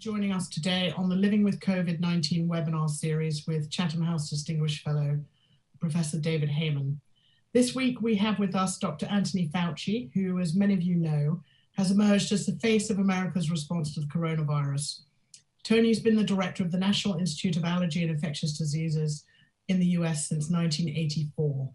joining us today on the Living with COVID-19 webinar series with Chatham House Distinguished Fellow, Professor David Heyman. This week we have with us Dr. Anthony Fauci, who, as many of you know, has emerged as the face of America's response to the coronavirus. Tony's been the director of the National Institute of Allergy and Infectious Diseases in the US since 1984,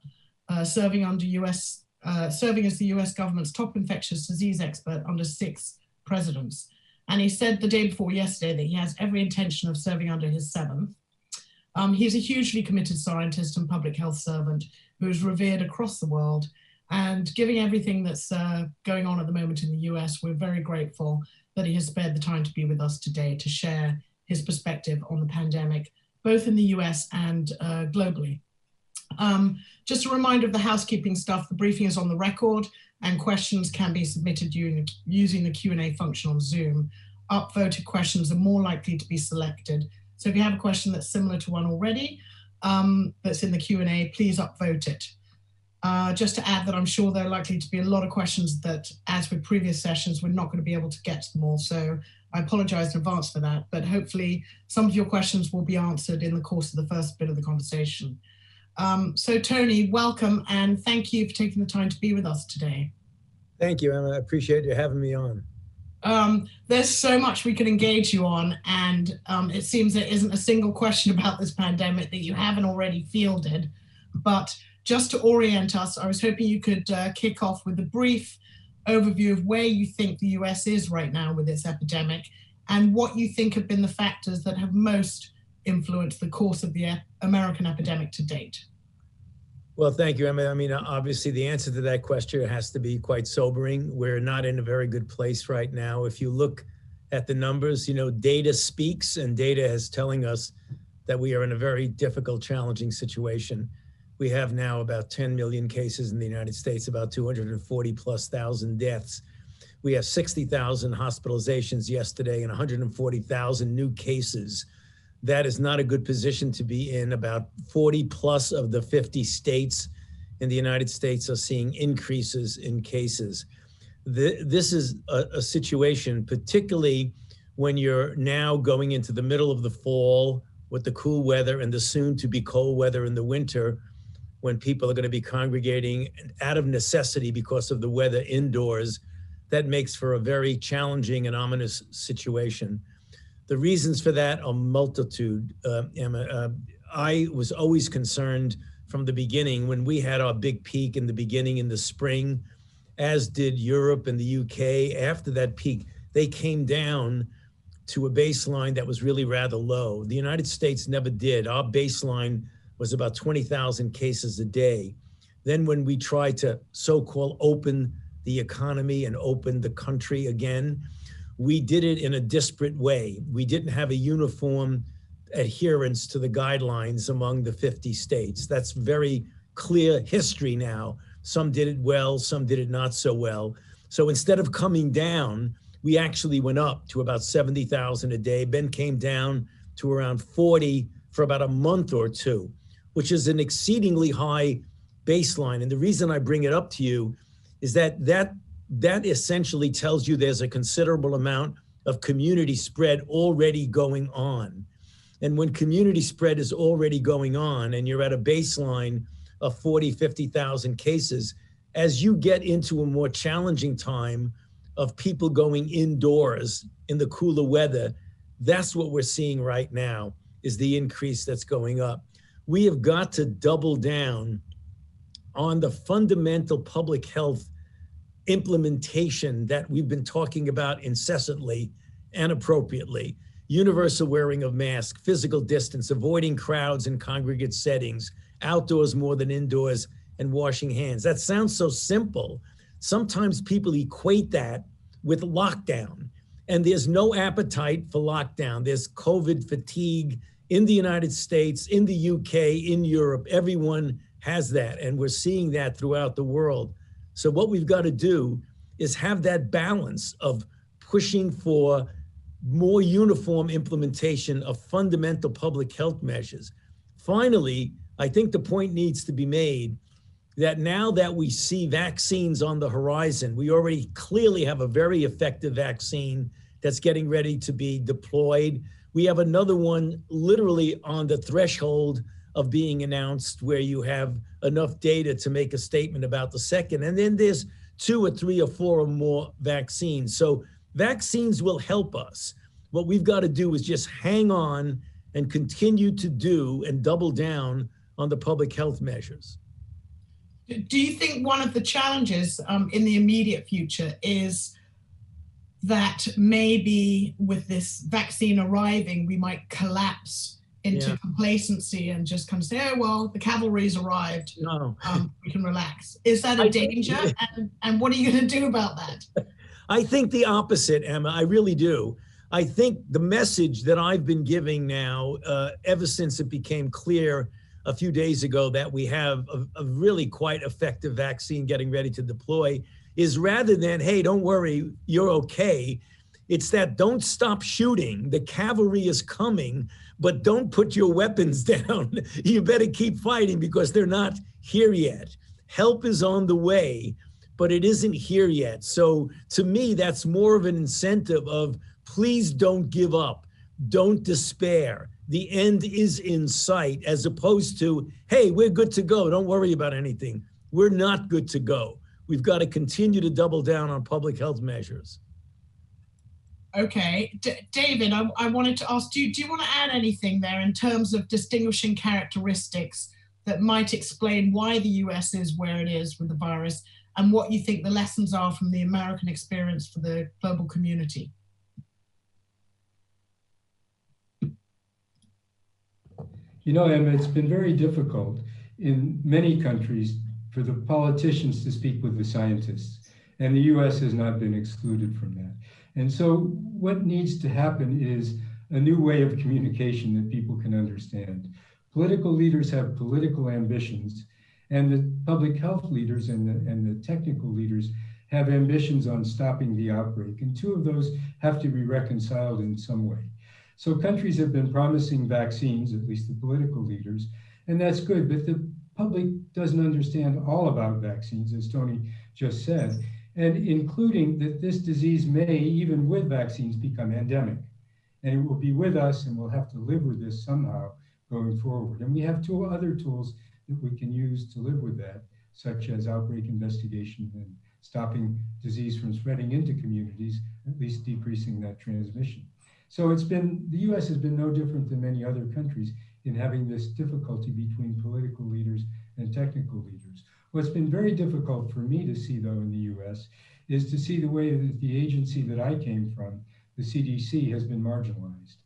serving as the US government's top infectious disease expert under 6 presidents. And he said the day before yesterday that he has every intention of serving under his 7th. He's a hugely committed scientist and public health servant who is revered across the world. And given everything that's going on at the moment in the US, we're very grateful that he has spared the time to be with us today to share his perspective on the pandemic, both in the US and globally. Just a reminder of the housekeeping stuff. The briefing is on the record and questions can be submitted using the Q&A function on Zoom. Upvoted questions are more likely to be selected. So if you have a question that's similar to one already that's in the Q&A, please upvote it. Just to add that I'm sure there are likely to be a lot of questions that, as with previous sessions, we're not going to be able to get to them all. So I apologize in advance for that, but hopefully some of your questions will be answered in the course of the first bit of the conversation. So Tony, welcome, and thank you for taking the time to be with us today. Thank you, Emma. I appreciate you having me on. There's so much we could engage you on, and it seems there isn't a single question about this pandemic that you haven't already fielded. But just to orient us, I was hoping you could kick off with a brief overview of where you think the US is right now with its epidemic, and what you think have been the factors that have most influenced the course of the American epidemic to date. Well, thank you, Emma. I mean, obviously the answer to that question has to be quite sobering. We're not in a very good place right now. If you look at the numbers, you know, data speaks, and data is telling us that we are in a very difficult, challenging situation. We have now about 10 million cases in the United States, about 240,000+ deaths. We have 60,000 hospitalizations yesterday and 140,000 new cases. That is not a good position to be in. About 40+ of the 50 states in the United States are seeing increases in cases. This is a situation, particularly when you're now going into the middle of the fall with the cool weather and the soon to be cold weather in the winter, when people are going to be congregating out of necessity because of the weather indoors. That makes for a very challenging and ominous situation. The reasons for that are multitude, Emma. I was always concerned from the beginning when we had our big peak in the beginning in the spring, as did Europe and the UK. After that peak, they came down to a baseline that was really rather low. The United States never did. Our baseline was about 20,000 cases a day. Then when we tried to so-called open the economy and open the country again, we did it in a disparate way. We didn't have a uniform adherence to the guidelines among the 50 states. That's very clear history now. Some did it well, some did it not so well. So instead of coming down, we actually went up to about 70,000 a day, then came down to around 40 for about a month or two, which is an exceedingly high baseline. And the reason I bring it up to you is that essentially tells you there's a considerable amount of community spread already going on. And when community spread is already going on and you're at a baseline of 40, 50,000 cases, as you get into a more challenging time of people going indoors in the cooler weather, that's what we're seeing right now, is the increase that's going up. We have got to double down on the fundamental public health implementation that we've been talking about incessantly and appropriately. Universal wearing of masks, physical distance, avoiding crowds in congregate settings, outdoors more than indoors, and washing hands. That sounds so simple. Sometimes people equate that with lockdown, and there's no appetite for lockdown. There's COVID fatigue in the United States, in the UK, in Europe. Everyone has that, and we're seeing that throughout the world. So what we've got to do is have that balance of pushing for more uniform implementation of fundamental public health measures. Finally, I think the point needs to be made that now that we see vaccines on the horizon, we already clearly have a very effective vaccine that's getting ready to be deployed. We have another one literally on the threshold of being announced, where you have enough data to make a statement about the second. And then there's 2 or 3 or 4 or more vaccines. So vaccines will help us. What we've got to do is just hang on and continue to do and double down on the public health measures. Do you think one of the challenges in the immediate future is that maybe with this vaccine arriving, we might collapse into complacency and just kind of say, oh, well, the cavalry's arrived, no. We can relax? Is that a danger? And what are you going to do about that? I think the opposite, Emma. I really do. I think the message that I've been giving now, ever since it became clear a few days ago that we have a really quite effective vaccine getting ready to deploy, is rather than, hey, don't worry, you're okay. It's that don't stop shooting. The cavalry is coming, but don't put your weapons down. You better keep fighting because they're not here yet. Help is on the way, but it isn't here yet. So to me, that's more of an incentive of please don't give up. Don't despair. The end is in sight, as opposed to, hey, we're good to go. Don't worry about anything. We're not good to go. We've got to continue to double down on public health measures. Okay, David, I wanted to ask, do you want to add anything there in terms of distinguishing characteristics that might explain why the US is where it is with the virus, and what you think the lessons are from the American experience for the global community? You know, Emma, it's been very difficult in many countries for the politicians to speak with the scientists, and the US has not been excluded from that. And so what needs to happen is a new way of communication that people can understand. Political leaders have political ambitions, and the public health leaders and the technical leaders have ambitions on stopping the outbreak. And 2 of those have to be reconciled in some way. So countries have been promising vaccines, at least the political leaders, and that's good, but the public doesn't understand all about vaccines, as Tony just said, and including that this disease may, even with vaccines, become endemic. And it will be with us, and we'll have to live with this somehow going forward. And we have 2 other tools that we can use to live with that, such as outbreak investigation and stopping disease from spreading into communities, at least decreasing that transmission. So the US has been no different than many other countries in having this difficulty between political leaders and technical leaders. What's been very difficult for me to see, though, in the US is to see the way that the agency that I came from, the CDC, has been marginalized.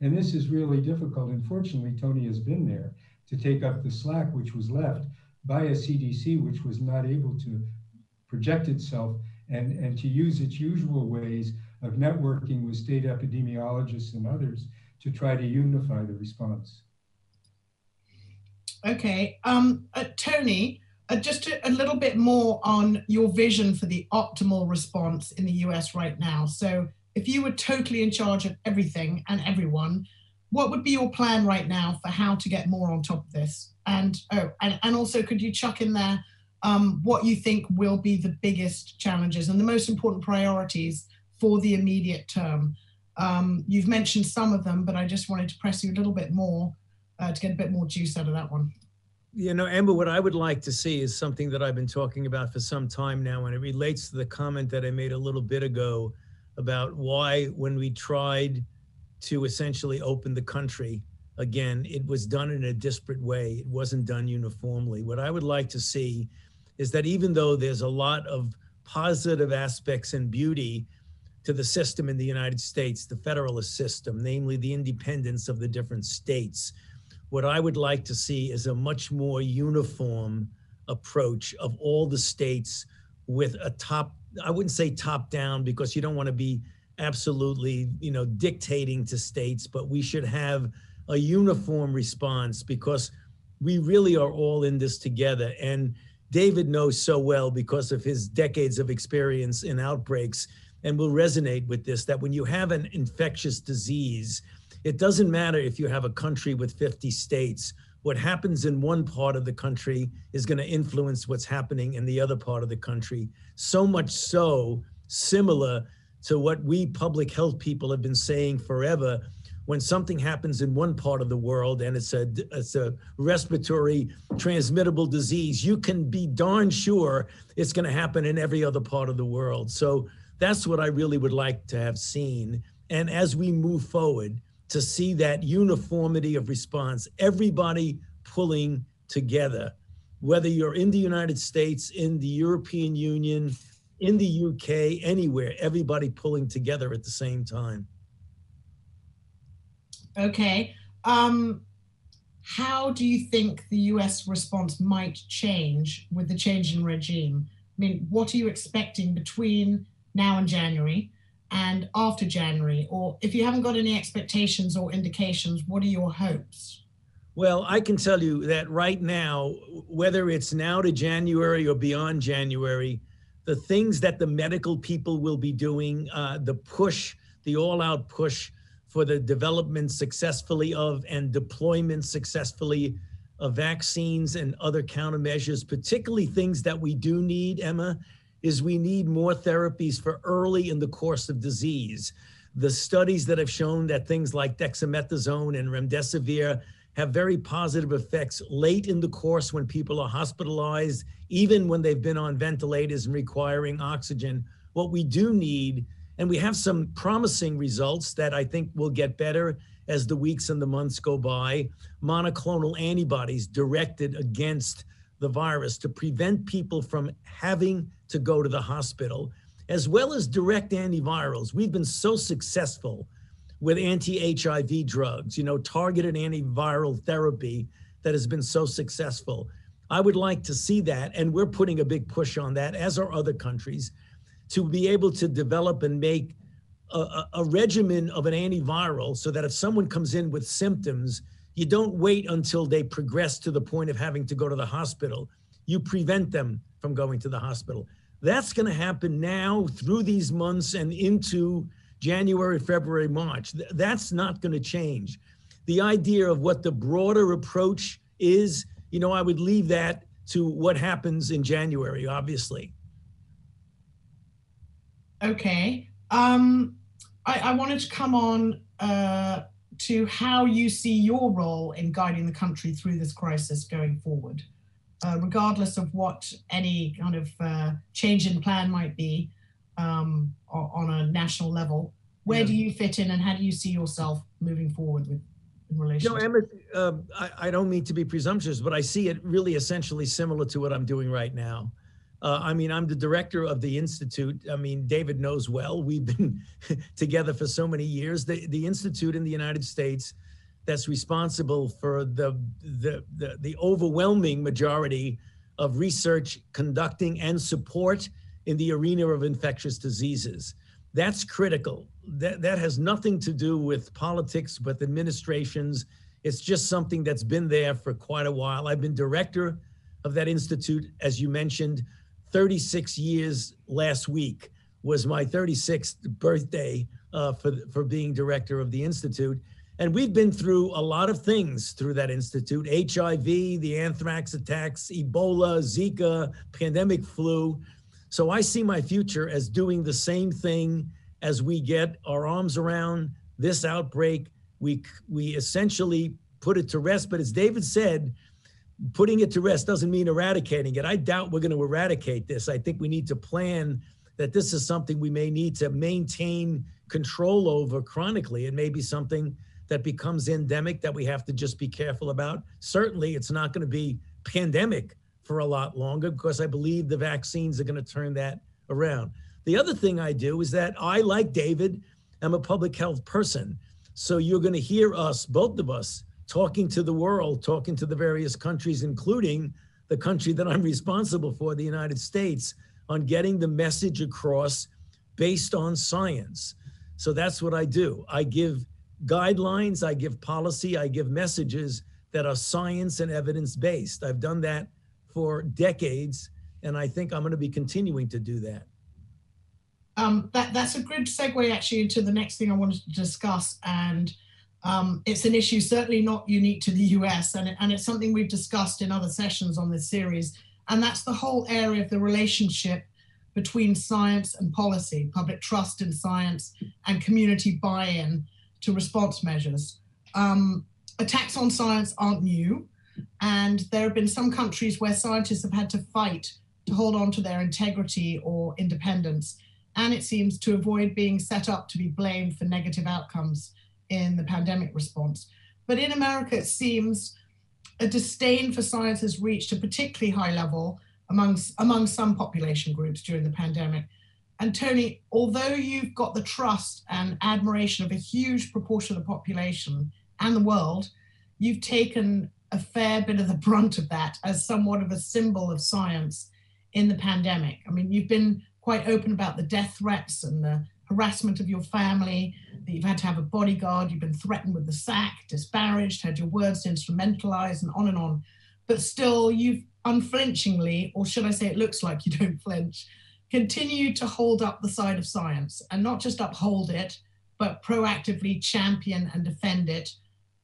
And this is really difficult. Unfortunately, Tony has been there to take up the slack which was left by a CDC which was not able to project itself and to use its usual ways of networking with state epidemiologists and others to try to unify the response. Okay, Tony, just a little bit more on your vision for the optimal response in the US right now. So if you were totally in charge of everything and everyone, what would be your plan right now for how to get more on top of this? And also, could you chuck in there what you think will be the biggest challenges and the most important priorities for the immediate term? You've mentioned some of them, but I just wanted to press you a little bit more to get a bit more juice out of that one. You know, Amber, what I would like to see is something that I've been talking about for some time now, and it relates to the comment that I made a little bit ago about why, when we tried to essentially open the country again, it was done in a disparate way. It wasn't done uniformly. What I would like to see is that even though there's a lot of positive aspects and beauty to the system in the United States, the federalist system, namely the independence of the different states, what I would like to see is a much more uniform approach of all the states with a top, I wouldn't say top down because you don't want to be absolutely, dictating to states, but we should have a uniform response because we really are all in this together. And David knows so well because of his decades of experience in outbreaks and will resonate with this, that when you have an infectious disease, it doesn't matter if you have a country with 50 states. What happens in one part of the country is going to influence what's happening in the other part of the country. So much so similar to what we public health people have been saying forever. When something happens in one part of the world and it's a respiratory transmittable disease, you can be darn sure it's going to happen in every other part of the world. So that's what I really would like to have seen. And as we move forward, to see that uniformity of response, everybody pulling together, whether you're in the United States, in the European Union, in the UK, anywhere, everybody pulling together at the same time. Okay. How do you think the US response might change with the change in regime? I mean, what are you expecting between now and January and after January? Or if you haven't got any expectations or indications, what are your hopes? Well, I can tell you that right now, whether it's now to January or beyond January, the things that the medical people will be doing, the push, the all-out push for the development successfully of and deployment successfully of vaccines and other countermeasures, particularly things that we do need, Emma, is we need more therapies for early in the course of disease. The studies that have shown that things like dexamethasone and remdesivir have very positive effects late in the course when people are hospitalized, even when they've been on ventilators and requiring oxygen. What we do need, and we have some promising results that I think will get better as the weeks and the months go by, monoclonal antibodies directed against the virus to prevent people from having to go to the hospital, as well as direct antivirals. We've been so successful with anti-HIV drugs, targeted antiviral therapy that has been so successful. I would like to see that, and we're putting a big push on that, as are other countries, to be able to develop and make a regimen of an antiviral so that if someone comes in with symptoms, you don't wait until they progress to the point of having to go to the hospital. You prevent them from going to the hospital. That's going to happen now through these months and into January, February, March. That's not going to change. The idea of what the broader approach is, I would leave that to what happens in January, obviously. Okay. I wanted to come on to how you see your role in guiding the country through this crisis going forward, regardless of what any kind of change in plan might be on a national level. Where do you fit in, and how do you see yourself moving forward in relation? Emma, I don't mean to be presumptuous, but I see it really essentially similar to what I'm doing right now. I'm the director of the Institute. David knows well, we've been together for so many years. The Institute in the United States that's responsible for the overwhelming majority of research conducting and support in the arena of infectious diseases. That's critical. That has nothing to do with politics, with administrations. It's just something that's been there for quite a while. I've been director of that institute, as you mentioned, 36 years. Last week was my 36th birthday for being director of the institute. And we've been through a lot of things through that institute: HIV, the anthrax attacks, Ebola, Zika, pandemic flu. So I see my future as doing the same thing as we get our arms around this outbreak. We essentially put it to rest. But as David said, putting it to rest doesn't mean eradicating it. I doubt we're going to eradicate this. I think we need to plan that this is something we may need to maintain control over chronically. It may be something that becomes endemic that we have to just be careful about. Certainly, it's not going to be pandemic for a lot longer, because I believe the vaccines are going to turn that around. The other thing I do is that I, like David, am a public health person. So you're going to hear us, both of us, talking to the world, talking to the various countries, including the country that I'm responsible for, the United States, on getting the message across based on science. So that's what I do. I give guidelines, I give policy, I give messages that are science and evidence-based. I've done that for decades, and I think I'm going to be continuing to do that. That's a good segue actually into the next thing I wanted to discuss, and it's an issue certainly not unique to the US, and it's something we've discussed in other sessions on this series, and that's the whole area of the relationship between science and policy, public trust in science and community buy-in to response measures. Attacks on science aren't new, and there have been some countries where scientists have had to fight to hold on to their integrity or independence, and it seems to avoid being set up to be blamed for negative outcomes in the pandemic response. But in America, it seems a disdain for science has reached a particularly high level among some population groups during the pandemic. And Tony, although you've got the trust and admiration of a huge proportion of the population and the world, you've taken a fair bit of the brunt of that as somewhat of a symbol of science in the pandemic. I mean, you've been quite open about the death threats and the harassment of your family, that you've had to have a bodyguard, you've been threatened with the sack, disparaged, had your words instrumentalized, and on. But still, you've unflinchingly, or should I say it looks like you don't flinch, continue to hold up the side of science, and not just uphold it, but proactively champion and defend it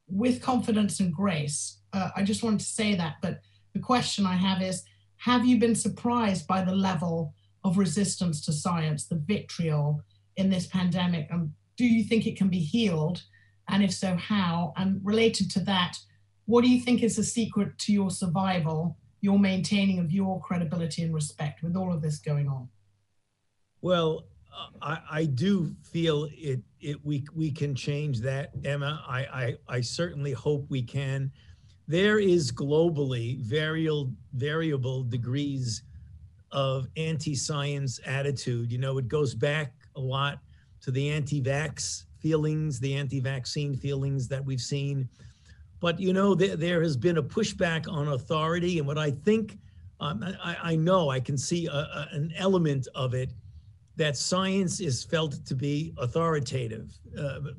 with confidence and grace. I just wanted to say that, but the question I have is, have you been surprised by the level of resistance to science, the vitriol in this pandemic? Do you think it can be healed? And if so, how? And related to that, what do you think is the secret to your survival, your maintaining of your credibility and respect with all of this going on? Well, I do feel we can change that, Emma. I certainly hope we can. There is globally variable degrees of anti-science attitude. You know, it goes back a lot to the anti-vax feelings, the anti-vaccine feelings that we've seen. But, you know, there has been a pushback on authority. And what I think, I know I can see an element of it, that science is felt to be authoritative.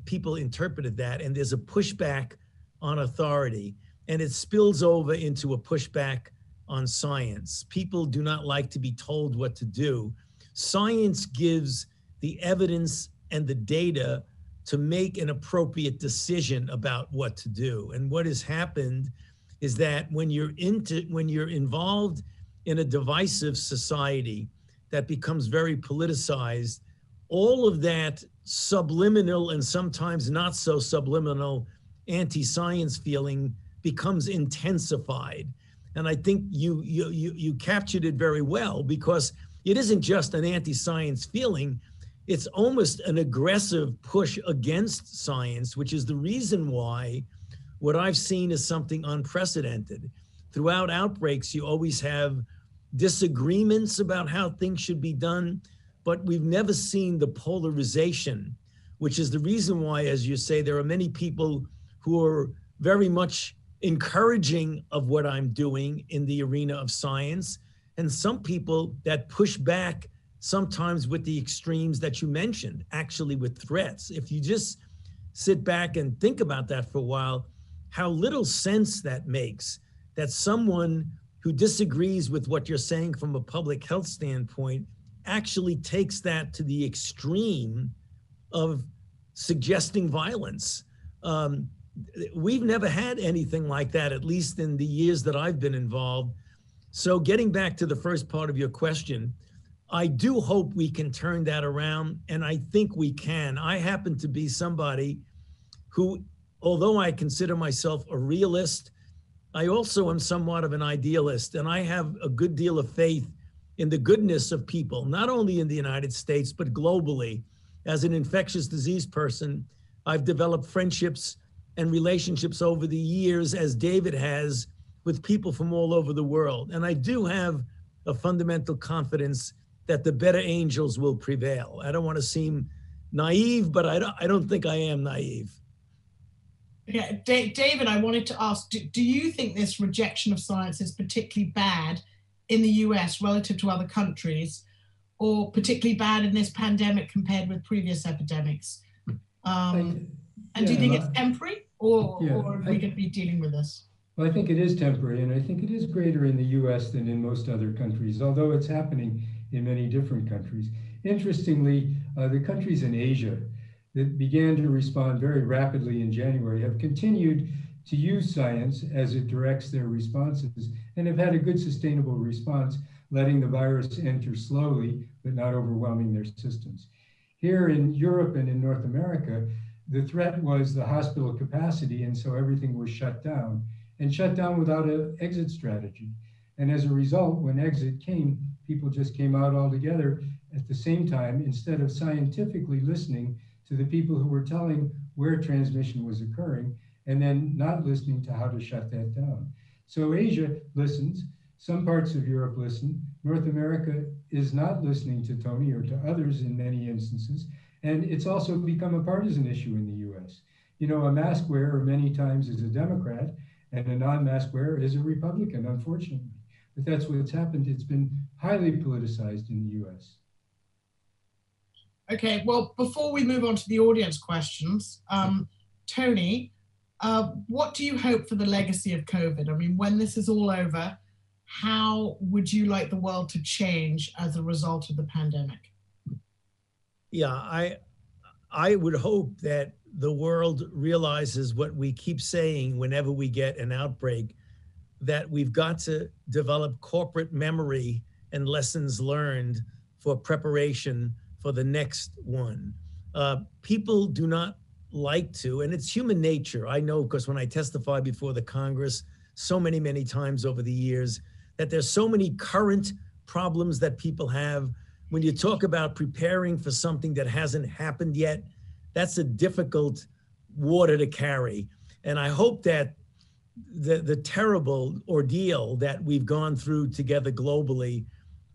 People interpreted that, and there's a pushback on authority, and it spills over into a pushback on science. People do not like to be told what to do. Science gives the evidence and the data to make an appropriate decision about what to do. And what has happened is that when you're involved in a divisive society that becomes very politicized, all of that subliminal and sometimes not so subliminal anti-science feeling becomes intensified. And I think you captured it very well, because it isn't just an anti-science feeling, it's almost an aggressive push against science, which is the reason why what I've seen is something unprecedented. Throughout outbreaks, you always have disagreements about how things should be done, but we've never seen the polarization, which is the reason why, as you say, there are many people who are very much encouraging of what I'm doing in the arena of science, and some people that push back sometimes with the extremes that you mentioned, actually with threats. If you just sit back and think about that for a while, how little sense that makes, that someone who disagrees with what you're saying from a public health standpoint actually takes that to the extreme of suggesting violence. We've never had anything like that, at least in the years that I've been involved. So getting back to the first part of your question, I do hope we can turn that around, and I think we can. I happen to be somebody who, although I consider myself a realist, I also am somewhat of an idealist, and I have a good deal of faith in the goodness of people, not only in the United States, but globally. As an infectious disease person, I've developed friendships and relationships over the years, as David has, with people from all over the world. And I do have a fundamental confidence that the better angels will prevail. I don't want to seem naive, but I don't think I am naive. Yeah, David, I wanted to ask, do you think this rejection of science is particularly bad in the US relative to other countries, or particularly bad in this pandemic compared with previous epidemics? And do you think it's temporary, or are we going to be dealing with this? Well, I think it is temporary, and I think it is greater in the US than in most other countries, although it's happening in many different countries. Interestingly, the countries in Asia that began to respond very rapidly in January have continued to use science as it directs their responses and have had a good sustainable response. letting the virus enter slowly, but not overwhelming their systems. Here in Europe and in North America, the threat was the hospital capacity, and so everything was shut down, and shut down without an exit strategy. And as a result, when exit came, people just came out altogether at the same time, instead of scientifically listening to the people who were telling where transmission was occurring, and then not listening to how to shut that down. So Asia listens, some parts of Europe listen, North America is not listening to Tony or to others in many instances, and it's also become a partisan issue in the US. You know, a mask wearer many times is a Democrat, and a non-mask wearer is a Republican, unfortunately. But that's what's happened. It's been highly politicized in the US. Okay, well, before we move on to the audience questions, Tony, what do you hope for the legacy of COVID? I mean, when this is all over, how would you like the world to change as a result of the pandemic? Yeah, I would hope that the world realizes what we keep saying whenever we get an outbreak, that we've got to develop corporate memory and lessons learned for preparation for the next one. People do not like to, and it's human nature. I know, because when I testify before the Congress so many times over the years, that there's so many current problems that people have. When you talk about preparing for something that hasn't happened yet, that's a difficult water to carry. And I hope that the terrible ordeal that we've gone through together globally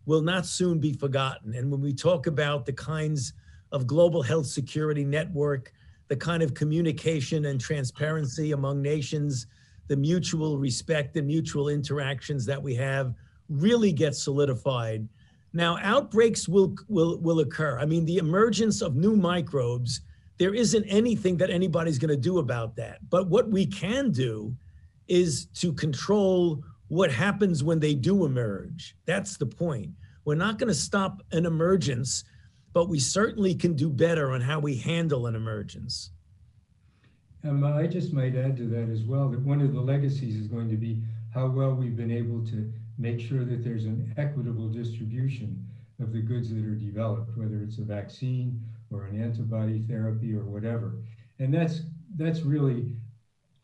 will not soon be forgotten. And when we talk about the kinds of global health security network, the kind of communication and transparency among nations, the mutual respect and mutual interactions that we have really get solidified. Now, outbreaks will occur. I mean, the emergence of new microbes, there isn't anything that anybody's going to do about that. But what we can do is to control what happens when they do emerge. That's the point. We're not going to stop an emergence, but we certainly can do better on how we handle an emergence. I just might add to that as well, that one of the legacies is going to be how well we've been able to make sure that there's an equitable distribution of the goods that are developed, whether it's a vaccine or an antibody therapy or whatever. And that's really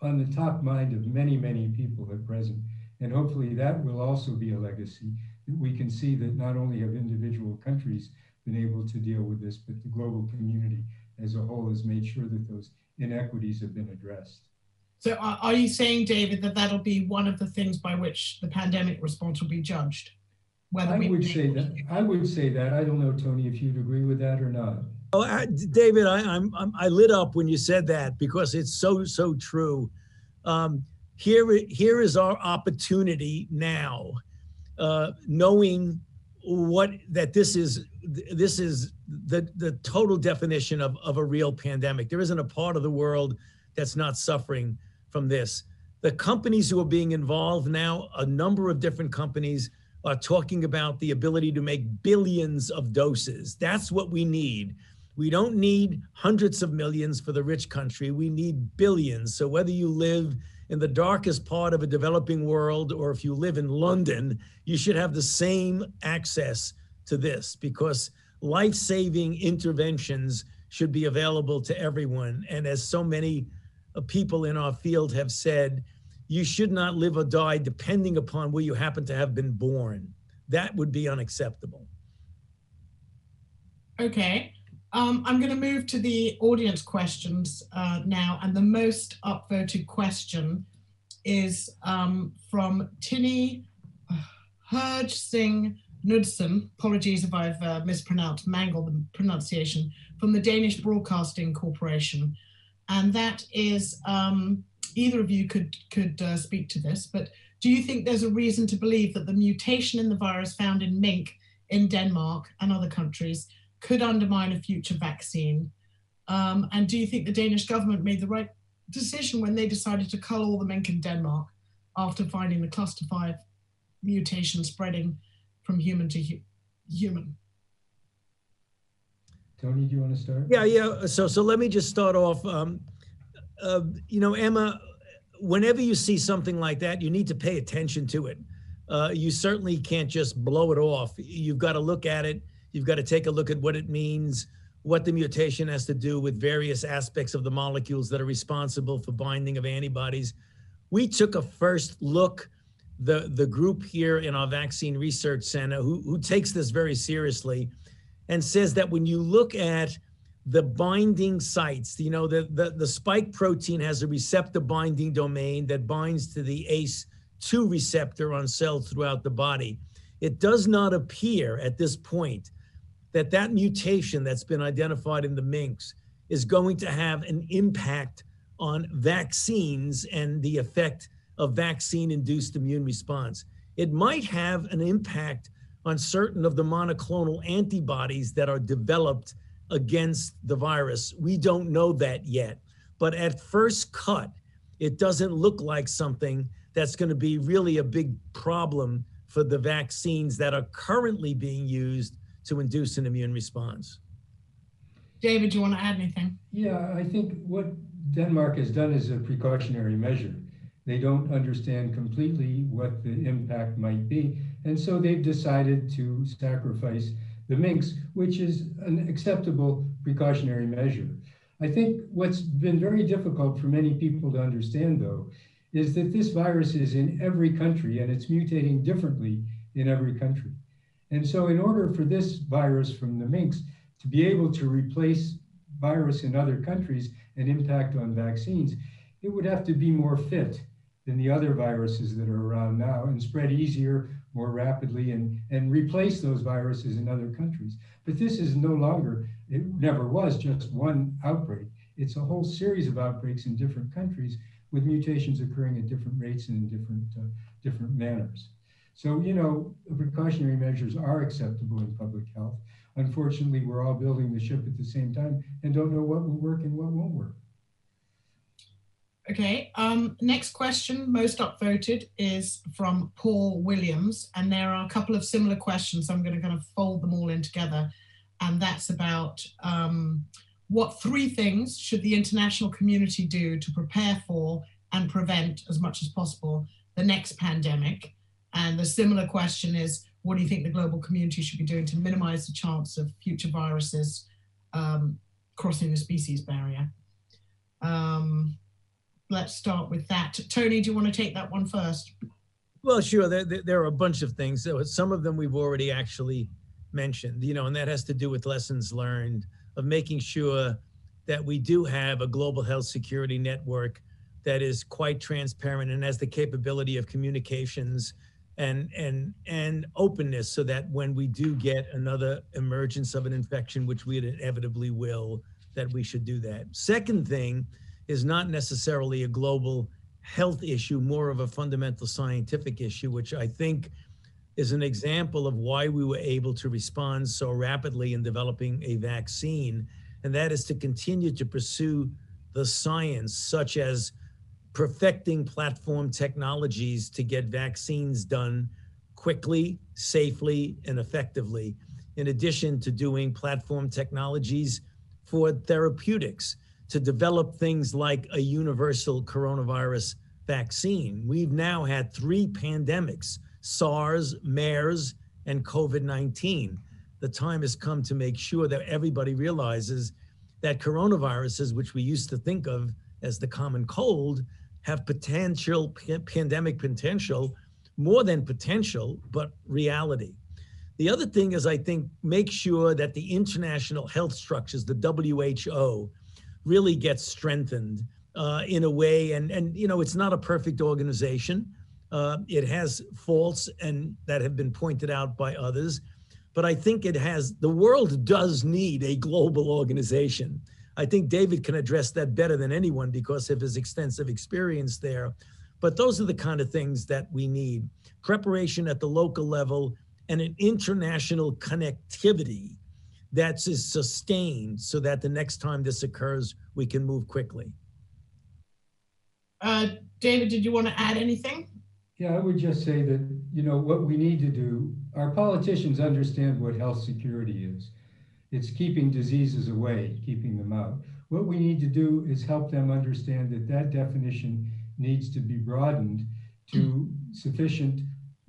on the top mind of many people at present. And hopefully that will also be a legacy, that we can see that not only have individual countries been able to deal with this, but the global community as a whole has made sure that those inequities have been addressed. So are you saying, David, that that'll be one of the things by which the pandemic response will be judged? I would say that. I don't know, Tony, if you'd agree with that or not. Oh, David, I lit up when you said that, because it's so true. Here is our opportunity now, knowing that this is the total definition of a real pandemic. There isn't a part of the world that's not suffering from this. The companies who are being involved now, a number of different companies are talking about the ability to make billions of doses. That's what we need. We don't need hundreds of millions for the rich country. We need billions. So whether you live in the darkest part of a developing world, or if you live in London, you should have the same access to this, because life-saving interventions should be available to everyone. And as so many people in our field have said, you should not live or die depending upon where you happen to have been born. That would be unacceptable. Okay. I'm going to move to the audience questions now, and the most upvoted question is from Tinny Hurj Singh Knudsen. Apologies if I've mangled the pronunciation, from the Danish Broadcasting Corporation. And that is, either of you could speak to this, but do you think there's a reason to believe that the mutation in the virus found in mink in Denmark and other countries could undermine a future vaccine? And do you think the Danish government made the right decision when they decided to cull all the mink in Denmark after finding the cluster 5 mutation spreading from human to human? Tony, do you want to start? Yeah. So let me just start off. Emma, whenever you see something like that, you need to pay attention to it. you certainly can't just blow it off. You've got to look at it. You've got to take a look at what it means, what the mutation has to do with various aspects of the molecules that are responsible for binding of antibodies. We took a first look, the group here in our vaccine research center who takes this very seriously and says that when you look at the binding sites, you know, the spike protein has a receptor binding domain that binds to the ACE2 receptor on cells throughout the body. It does not appear at this point that mutation that's been identified in the minks is going to have an impact on vaccines and the effect of vaccine-induced immune response. It might have an impact on certain of the monoclonal antibodies that are developed against the virus. We don't know that yet, but at first cut, it doesn't look like something that's going to be really a big problem for the vaccines that are currently being used to induce an immune response. David, do you want to add anything? Yeah, I think what Denmark has done is a precautionary measure. They don't understand completely what the impact might be, and so they've decided to sacrifice the minks, which is an acceptable precautionary measure. I think what's been very difficult for many people to understand, though, is that this virus is in every country and it's mutating differently in every country. And so in order for this virus from the minks to be able to replace virus in other countries and impact on vaccines, it would have to be more fit than the other viruses that are around now and spread easier, more rapidly, and replace those viruses in other countries. But this is no longer, it never was just one outbreak. It's a whole series of outbreaks in different countries with mutations occurring at different rates and in different manners. So, you know, precautionary measures are acceptable in public health. Unfortunately, we're all building the ship at the same time and don't know what will work and what won't work. Okay, next question, most upvoted, is from Paul Williams. And there are a couple of similar questions. So I'm going to kind of fold them all in together. And that's about what 3 things should the international community do to prepare for and prevent as much as possible the next pandemic? And the similar question is, what do you think the global community should be doing to minimize the chance of future viruses crossing the species barrier? Let's start with that. Tony, do you want to take that one first? Well, sure. There are a bunch of things. So some of them we've already actually mentioned, you know, and that has to do with lessons learned of making sure that we do have a global health security network that is quite transparent and has the capability of communications and openness, so that when we do get another emergence of an infection, which we inevitably will, that we should do that. Second thing is not necessarily a global health issue, more of a fundamental scientific issue, which I think is an example of why we were able to respond so rapidly in developing a vaccine. And that is to continue to pursue the science, such as perfecting platform technologies to get vaccines done quickly, safely, and effectively, in addition to doing platform technologies for therapeutics, to develop things like a universal coronavirus vaccine. We've now had 3 pandemics, SARS, MERS, and COVID-19. The time has come to make sure that everybody realizes that coronaviruses, which we used to think of as the common cold, have potential, pandemic potential, more than potential, but reality. The other thing is, I think, make sure that the international health structures, the WHO, really gets strengthened in a way, and you know, it's not a perfect organization. It has faults and that have been pointed out by others, but I think it has, the world does need a global organization. I think David can address that better than anyone because of his extensive experience there. But those are the kind of things that we need. Preparation at the local level and an international connectivity that's sustained so that the next time this occurs, we can move quickly. David, did you want to add anything? Yeah, I would just say that, you know, what we need to do, our politicians understand what health security is. It's keeping diseases away, keeping them out. What we need to do is help them understand that that definition needs to be broadened to sufficient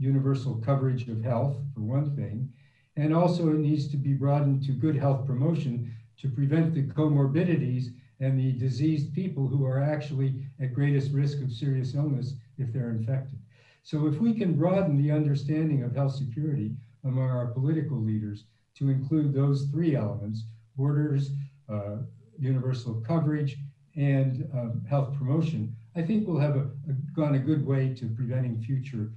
universal coverage of health, for one thing, and also it needs to be broadened to good health promotion to prevent the comorbidities and the diseased people who are actually at greatest risk of serious illness if they're infected. So if we can broaden the understanding of health security among our political leaders to include those three elements, borders, universal coverage, and health promotion, I think we'll have gone a good way to preventing future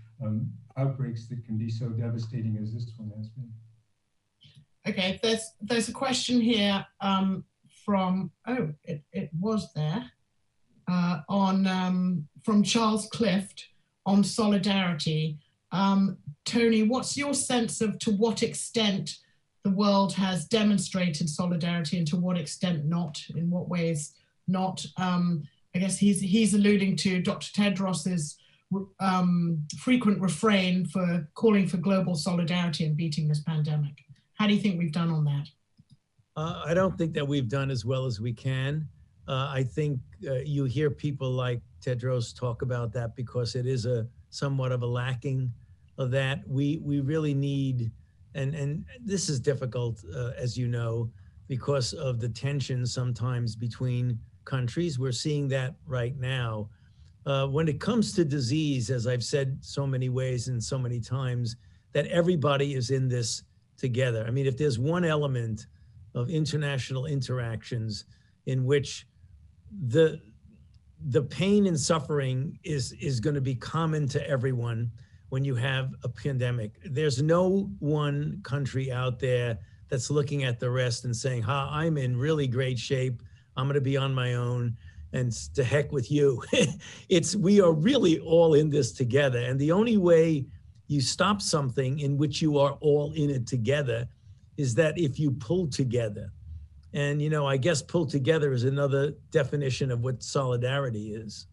outbreaks that can be so devastating as this one has been. Okay, there's a question here from, it was there, from Charles Clift on solidarity. Tony, what's your sense of to what extent the world has demonstrated solidarity and to what extent not, in what ways not? I guess he's alluding to Dr. Tedros's frequent refrain for calling for global solidarity in beating this pandemic. How do you think we've done on that? I don't think that we've done as well as we can. I think you hear people like Tedros talk about that because it is somewhat of a lacking of that. We really need, and this is difficult, as you know, because of the tension sometimes between countries. We're seeing that right now. When it comes to disease, as I've said so many ways and so many times, that everybody is in this together. I mean, if there's one element of international interactions in which the pain and suffering is going to be common to everyone when you have a pandemic, there's no one country out there that's looking at the rest and saying, I'm in really great shape, I'm going to be on my own, and to heck with you. We are really all in this together. And the only way you stop something in which you are all in it together is that if you pull together. And, I guess pull together is another definition of what solidarity is.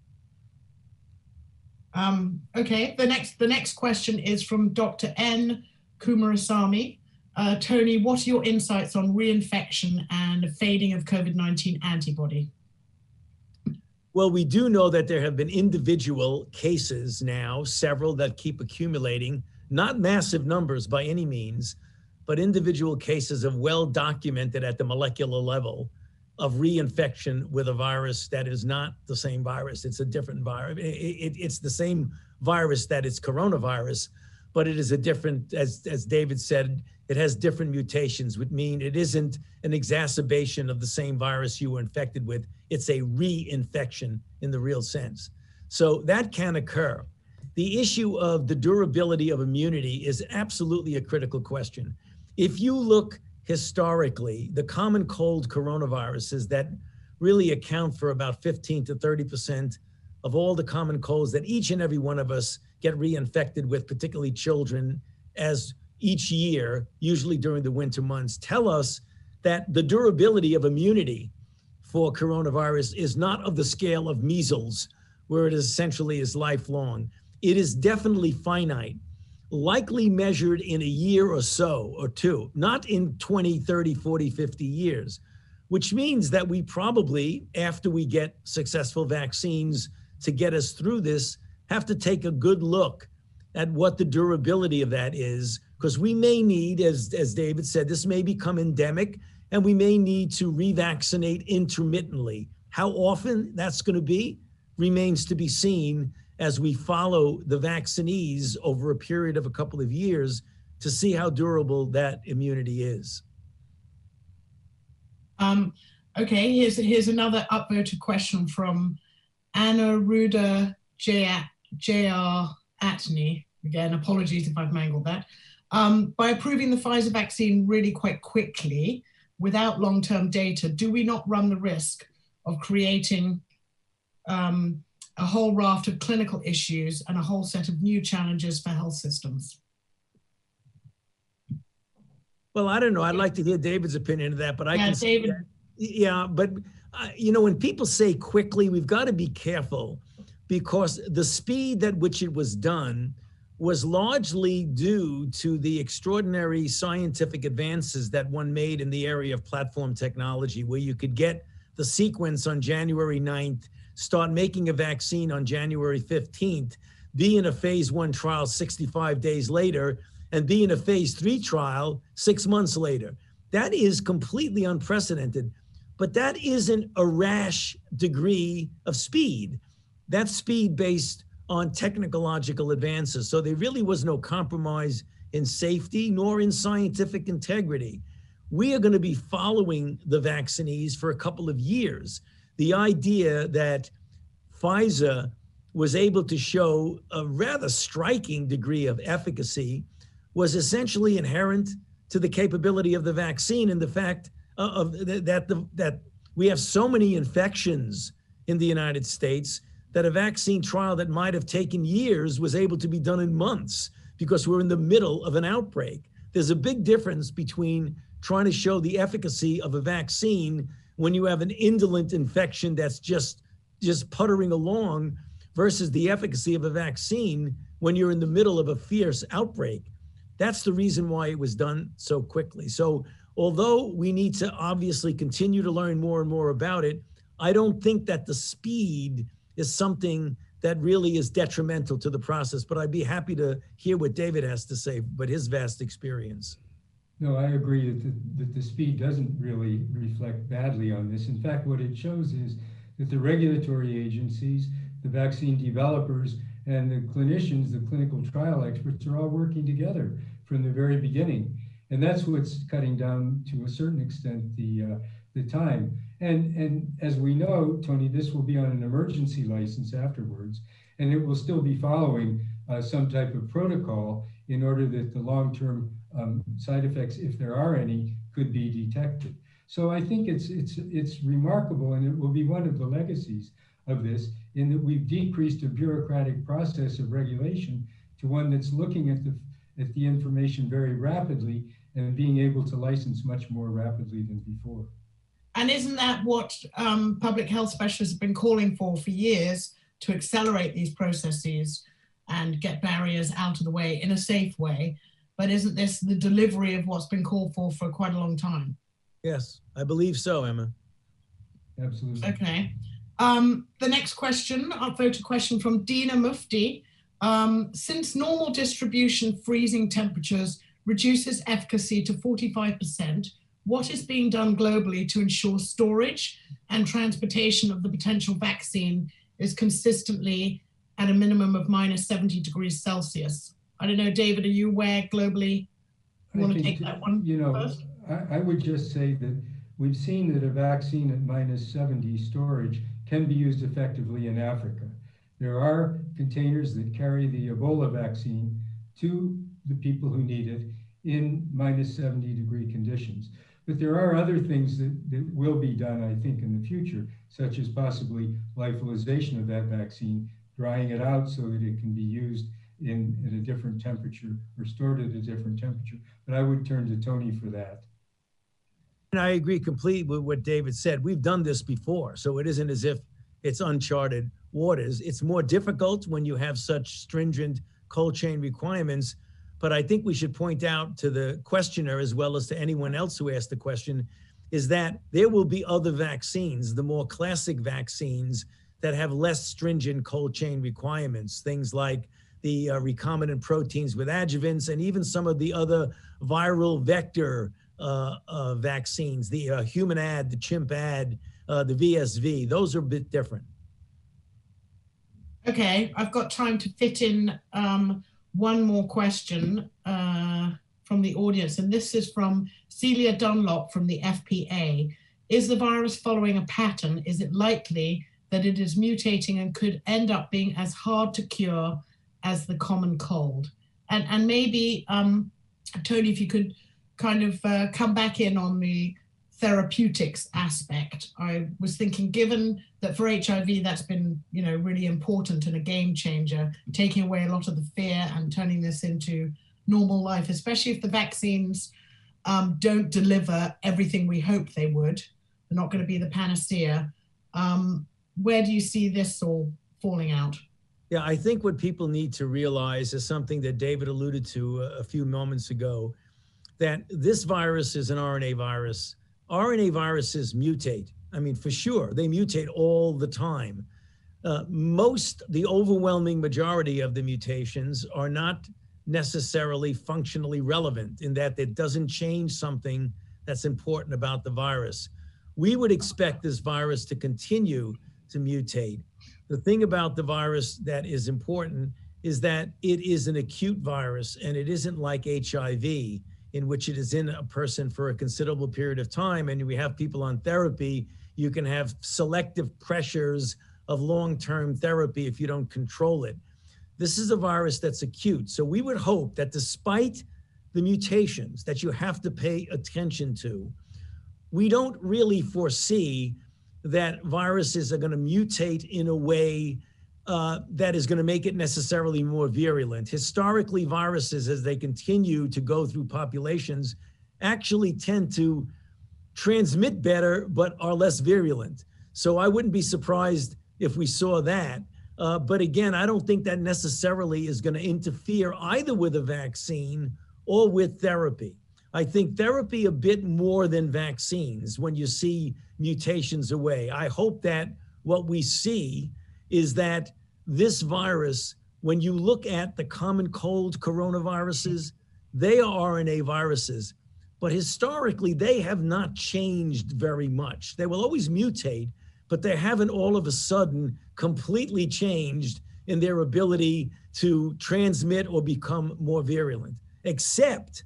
Okay, the next question is from Dr. N. Kumarasamy. Tony, what are your insights on reinfection and fading of COVID-19 antibody? Well, we do know that there have been individual cases now, several that keep accumulating, not massive numbers by any means, but individual cases of well-documented at the molecular level of reinfection with a virus that is not the same virus. It's a different virus. It's the same virus that it's coronavirus, but it is a different, as David said, it has different mutations, which mean it isn't an exacerbation of the same virus you were infected with. It's a reinfection in the real sense. So that can occur. The issue of the durability of immunity is absolutely a critical question. If you look historically, the common cold coronaviruses that really account for about 15 to 30% of all the common colds that each and every one of us get reinfected with, particularly children, as each year, usually during the winter months, tell us that the durability of immunity for coronavirus is not of the scale of measles, where it essentially is lifelong. It is definitely finite, likely measured in a year or so or two, not in 20, 30, 40, 50 years, which means that we probably, after we get successful vaccines to get us through this, have to take a good look at what the durability of that is, because we may need, as David said, this may become endemic, and we may need to revaccinate intermittently. How often that's going to be remains to be seen as we follow the vaccinees over a period of a couple of years to see how durable that immunity is. Okay, here's another upvoted question from Anna Ruda J.R. Atney. Again, apologies if I've mangled that. By approving the Pfizer vaccine really quite quickly, without long-term data, do we not run the risk of creating a whole raft of clinical issues and a whole set of new challenges for health systems? Well, I don't know. I'd like to hear David's opinion of that, but I can say David. that. Yeah, but when people say quickly, we've got to be careful, because the speed at which it was done was largely due to the extraordinary scientific advances that one made in the area of platform technology, where you could get the sequence on January 9th, start making a vaccine on January 15th. be in a phase 1 trial 65 days later and be in a phase 3 trial 6 months later. That is completely unprecedented, but that isn't a rash degree of speed. That's speed based on technological advances. So there really was no compromise in safety nor in scientific integrity. We are going to be following the vaccinees for a couple of years. The idea that Pfizer was able to show a rather striking degree of efficacy was essentially inherent to the capability of the vaccine and the fact that we have so many infections in the United States that a vaccine trial that might have taken years was able to be done in months because we're in the middle of an outbreak. There's a big difference between trying to show the efficacy of a vaccine when you have an indolent infection that's just puttering along versus the efficacy of a vaccine when you're in the middle of a fierce outbreak. That's the reason why it was done so quickly. So although we need to obviously continue to learn more and more about it, I don't think that the speed is something that really is detrimental to the process. But I'd be happy to hear what David has to say, but his vast experience. No, I agree that the speed doesn't really reflect badly on this. In fact, what it shows is that the regulatory agencies, the vaccine developers, and the clinicians, the clinical trial experts, are all working together from the very beginning. And that's what's cutting down, to a certain extent, the time. And as we know, Tony, this will be on an emergency license afterwards, and it will still be following some type of protocol in order that the long-term side effects, if there are any, could be detected. So I think it's remarkable, and it will be one of the legacies of this, in that we've decreased a bureaucratic process of regulation to one that's looking at the information very rapidly and being able to license much more rapidly than before. And isn't that what public health specialists have been calling for years, to accelerate these processes and get barriers out of the way in a safe way? But isn't this the delivery of what's been called for quite a long time? Yes, I believe so, Emma. Absolutely. Okay. The next question, I'll vote a question from Dina Mufti. Since normal distribution freezing temperatures reduces efficacy to 45%, what is being done globally to ensure storage and transportation of the potential vaccine is consistently at a minimum of -70 degrees Celsius? I don't know, David, are you aware globally? You want to take that one first? I would just say that we've seen that a vaccine at -70 storage can be used effectively in Africa. There are containers that carry the Ebola vaccine to the people who need it in -70 degree conditions. But there are other things that will be done, I think, in the future, such as possibly lyophilization of that vaccine, drying it out so that it can be used at a different temperature or stored at a different temperature. But I would turn to Tony for that. And I agree completely with what David said. We've done this before, so it isn't as if it's uncharted waters. It's more difficult when you have such stringent cold chain requirements. But I think we should point out to the questioner, as well as to anyone else who asked the question, is that there will be other vaccines, the more classic vaccines, that have less stringent cold chain requirements, things like the recombinant proteins with adjuvants, and even some of the other viral vector vaccines, the human ad, the chimp ad, the VSV. Those are a bit different. Okay, I've got time to fit in one more question from the audience, and this is from Celia Dunlop from the FPA. Is the virus following a pattern? Is it likely that it is mutating and could end up being as hard to cure as the common cold? And maybe, Tony, if you could kind of come back in on the therapeutics aspect. I was thinking, given that for HIV that's been, really important and a game changer, taking away a lot of the fear and turning this into normal life, especially if the vaccines don't deliver everything we hope they would. They're not going to be the panacea. Where do you see this all falling out? Yeah, I think what people need to realize is something that David alluded to a few moments ago, that this virus is an RNA virus. RNA viruses mutate. I mean, for sure, they mutate all the time. the overwhelming majority of the mutations are not necessarily functionally relevant in that it doesn't change something that's important about the virus. We would expect this virus to continue to mutate. The thing about the virus that is important is that it is an acute virus, and it isn't like HIV, in which it is in a person for a considerable period of time. And we have people on therapy. You can have selective pressures of long-term therapy if you don't control it. This is a virus that's acute. So we would hope that despite the mutations that you have to pay attention to, we don't really foresee that viruses are going to mutate in a way that is going to make it necessarily more virulent. Historically, viruses, as they continue to go through populations, actually tend to transmit better, but are less virulent. So I wouldn't be surprised if we saw that. But again, I don't think that necessarily is going to interfere either with a vaccine or with therapy. I think therapy a bit more than vaccines when you see mutations away. I hope that what we see is that this virus, when you look at the common cold coronaviruses, they are RNA viruses, but historically they have not changed very much. They will always mutate, but they haven't all of a sudden completely changed in their ability to transmit or become more virulent, except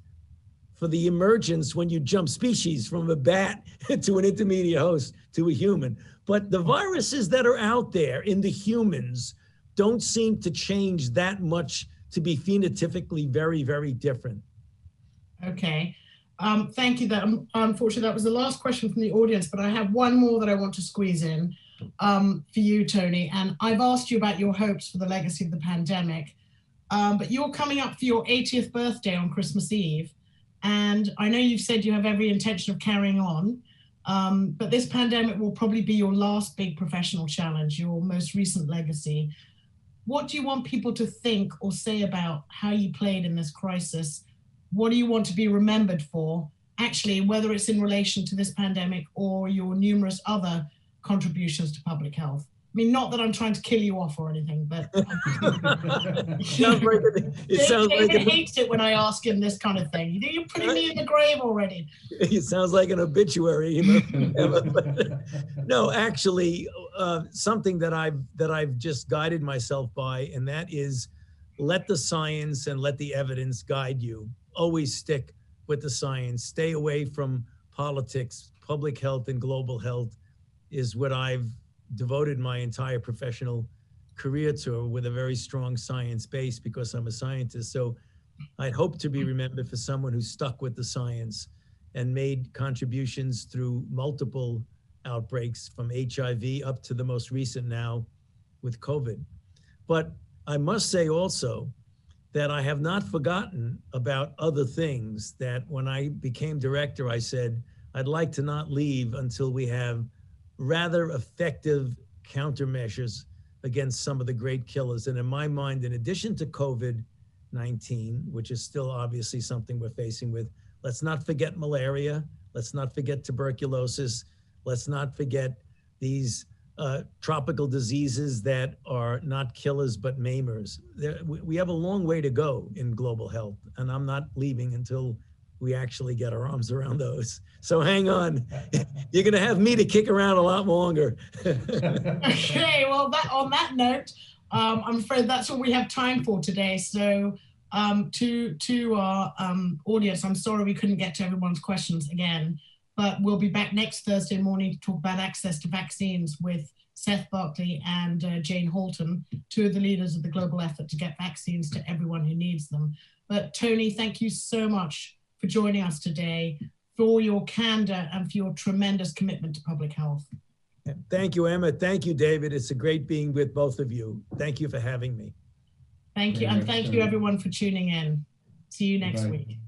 for the emergence when you jump species from a bat to an intermediate host to a human. But the viruses that are out there in the humans don't seem to change that much to be phenotypically very, very different. Okay. Thank you. That unfortunately, that was the last question from the audience, but I have one more that I want to squeeze in for you, Tony. And I've asked you about your hopes for the legacy of the pandemic, but you're coming up for your 80th birthday on Christmas Eve. And I know you've said you have every intention of carrying on, but this pandemic will probably be your last big professional challenge, your most recent legacy. What do you want people to think or say about how you played in this crisis? What do you want to be remembered for? Actually, whether it's in relation to this pandemic or your numerous other contributions to public health. I mean, not that I'm trying to kill you off or anything, but David hates it when I ask him this kind of thing. You're putting me in the grave already. It sounds like an obituary, you know. No, actually, something that I've just guided myself by, and that is, let the science and let the evidence guide you. Always stick with the science. Stay away from politics. Public health and global health is what I've devoted my entire professional career to, with a very strong science base, because I'm a scientist. So I'd hope to be remembered for someone who stuck with the science and made contributions through multiple outbreaks, from HIV up to the most recent now with COVID. But I must say also that I have not forgotten about other things that when I became director, I said, I'd like to not leave until we have rather effective countermeasures against some of the great killers. And in my mind, in addition to COVID-19, which is still obviously something we're facing with, let's not forget malaria. Let's not forget tuberculosis. Let's not forget these tropical diseases that are not killers, but maimers. We have a long way to go in global health, and I'm not leaving until we actually get our arms around those. So hang on. You're going to have me to kick around a lot longer. Okay, well, on that note, I'm afraid that's all we have time for today. So to our audience, I'm sorry we couldn't get to everyone's questions again, but we'll be back next Thursday morning to talk about access to vaccines with Seth Barkley and Jane Halton, two of the leaders of the global effort to get vaccines to everyone who needs them. But Tony, thank you so much for joining us today, for your candor and for your tremendous commitment to public health. Thank you, Emma. Thank you, David. It's a great being with both of you. Thank you for having me. Thank you. And thank you everyone for tuning in. See you next week.